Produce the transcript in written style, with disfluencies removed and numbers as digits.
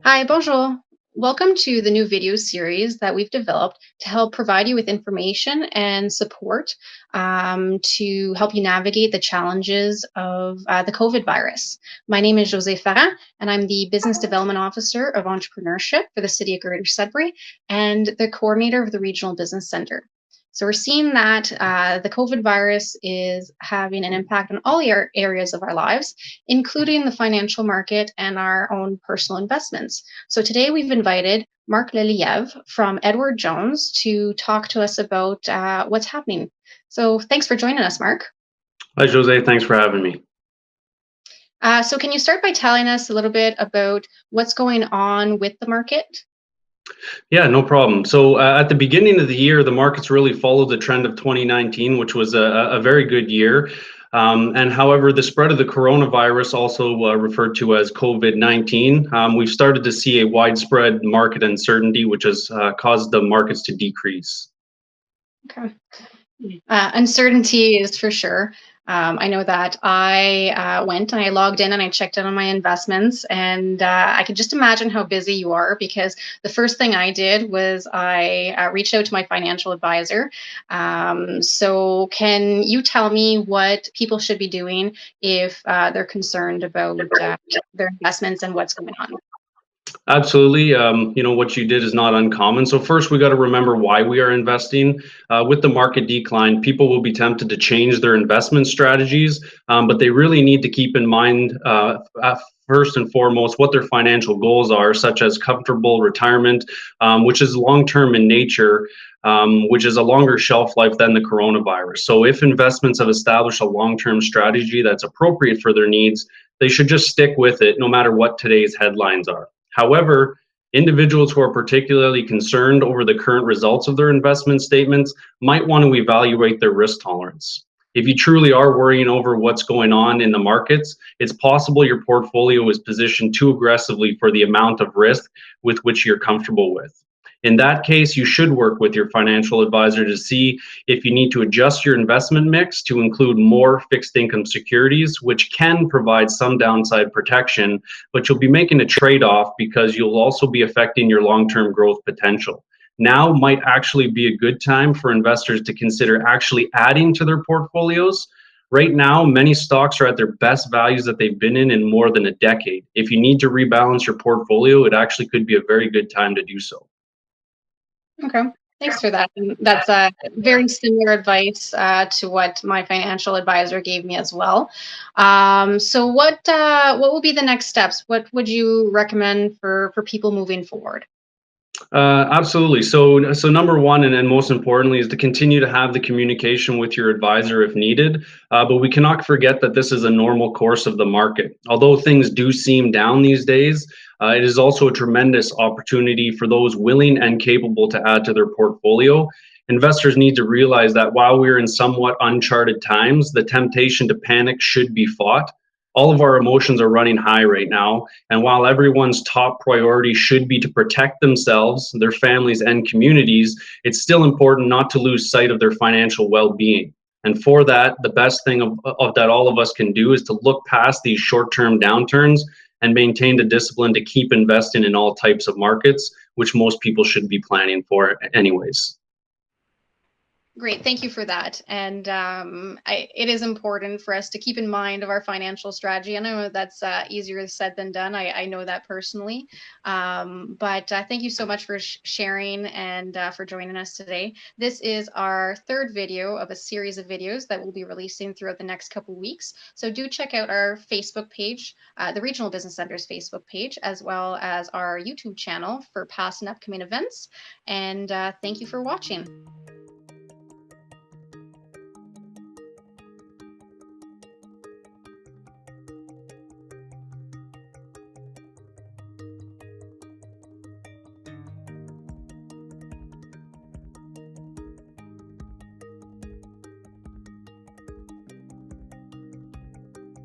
Hi, bonjour. Welcome to the new video series that we've developed to help provide you with information and support to help you navigate the challenges of the COVID virus. My name is José Farah, and I'm the Business Development Officer of Entrepreneurship for the City of Greater Sudbury and the coordinator of the Regional Business Center. So we're seeing that the COVID virus is having an impact on all areas of our lives, including the financial market and our own personal investments. So today we've invited Mark Leliev from Edward Jones to talk to us about what's happening. So thanks for joining us, Mark. Hi, Jose. Thanks for having me. So can you start by telling us a little bit about what's going on with the market? Yeah, no problem. So, at the beginning of the year, the markets really followed the trend of 2019, which was a very good year. And however, the spread of the coronavirus, also referred to as COVID-19, we've started to see a widespread market uncertainty, which has caused the markets to decrease. Okay. Uncertainty is for sure. I know that I went and I logged in and I checked in on my investments, and I could just imagine how busy you are because the first thing I did was I reached out to my financial advisor. So, can you tell me what people should be doing if they're concerned about their investments and what's going on? Absolutely. What you did is not uncommon. So first, we got to remember why we are investing. With the market decline, people will be tempted to change their investment strategies, but they really need to keep in mind, first and foremost, what their financial goals are, such as comfortable retirement, which is long-term in nature, which is a longer shelf life than the coronavirus. So if investments have established a long-term strategy that's appropriate for their needs, they should just stick with it, no matter what today's headlines are. However, individuals who are particularly concerned over the current results of their investment statements might want to evaluate their risk tolerance. If you truly are worrying over what's going on in the markets, it's possible your portfolio is positioned too aggressively for the amount of risk with which you're comfortable with. In that case, you should work with your financial advisor to see if you need to adjust your investment mix to include more fixed income securities, which can provide some downside protection, but you'll be making a trade off because you'll also be affecting your long term growth potential. Now might actually be a good time for investors to consider actually adding to their portfolios. Right now, many stocks are at their best values that they've been in more than a decade. If you need to rebalance your portfolio, it actually could be a very good time to do so. Okay. Thanks for that. And that's very similar advice to what my financial advisor gave me as well. So, what will be the next steps? What would you recommend for people moving forward? Absolutely. So number one, and most importantly, is to continue to have the communication with your advisor if needed. But we cannot forget that this is a normal course of the market. Although things do seem down these days, it is also a tremendous opportunity for those willing and capable to add to their portfolio. Investors need to realize that while we're in somewhat uncharted times, the temptation to panic should be fought. All of our emotions are running high right now. And while everyone's top priority should be to protect themselves, their families, and communities, it's still important not to lose sight of their financial well being. And for that, the best thing of that all of us can do is to look past these short term downturns and maintain the discipline to keep investing in all types of markets, which most people should be planning for, anyways. Great, thank you for that. And it is important for us to keep in mind of our financial strategy. I know that's easier said than done. I know that personally. But thank you so much for sharing and for joining us today. This is our third video of a series of videos that we'll be releasing throughout the next couple weeks. So do check out our Facebook page, the Regional Business Center's Facebook page, as well as our YouTube channel for past and upcoming events. And thank you for watching.